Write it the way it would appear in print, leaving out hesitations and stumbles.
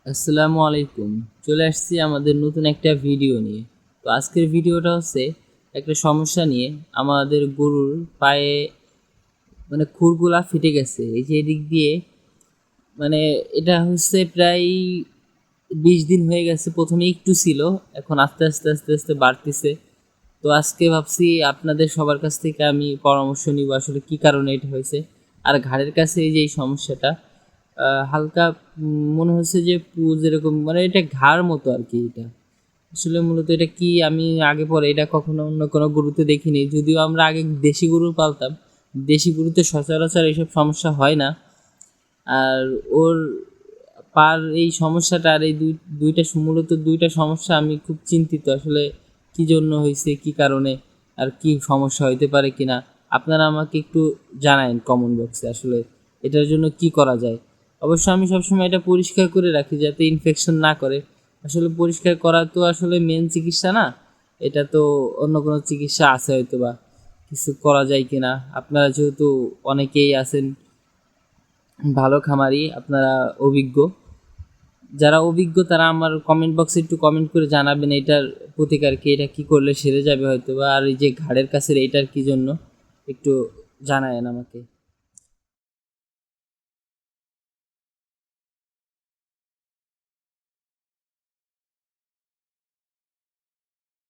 আসসালামু আলাইকুম। চলে আসছি আমাদের নতুন একটা ভিডিও নিয়ে। তো আজকের ভিডিওটা হচ্ছে একটা সমস্যা নিয়ে। আমাদের গরুর পায়ে খুরগুলা ফেটে গেছে। এই যে এদিক দিয়ে মানে এটা হচ্ছে প্রায় ২০ দিন হয়ে গেছে। প্রথমে একটু ছিল, এখন আস্তে আস্তে আস্তে আস্তে বাড়তিছে। তো আজকে ভাবছি আপনাদের সবার কাছ থেকে আমি পরামর্শ নিব আসলে কি কারণে এটা হয়েছে। আর ঘাড়ের কাছে এই যে এই সমস্যাটা হালকা মনে হচ্ছে যে যেরকম এটা ঘাড় মতো আর কি। এটা আসলে মূলত এটা কি আমি আগে পরে এটা কখনো অন্য কোনো গরুতে দেখিনি, যদিও আমরা আগে দেশি গরু পালতাম। দেশি গরুতে সচরাচর এইসব সমস্যা হয় না। আর ওর পার এই সমস্যাটা আর এই দুইটা মূলত দুইটা সমস্যা আমি খুব চিন্তিত আসলে কি জন্য হয়েছে, কি কারণে, আর কি সমস্যা হইতে পারে কিনা। আপনারা আমাকে একটু জানায়েন কমেন্ট বক্সে আসলে এটার জন্য কি করা যায়। অবশ্য আমি সবসময় এটা পরিষ্কার করে রাখি যাতে ইনফেকশন না করে। আসলে পরিষ্কার করা তো আসলে মেন চিকিৎসা না, এটা তো অন্য কোনো চিকিৎসা আছে হয়তো বা কিছু করা যায় কিনা। আপনারা যেহেতু অনেকেই আছেন ভালো খামারি, আপনারা অভিজ্ঞ, যারা অভিজ্ঞ তারা আমার কমেন্ট বক্সে একটু কমেন্ট করে জানাবেন এটার প্রতিকার কি, এটা কি করলে সেরে যাবে হয়তো বা। আর এই যে ঘাড়ের কাছের এইটার কি জন্য একটু জানায়েন আমাকে।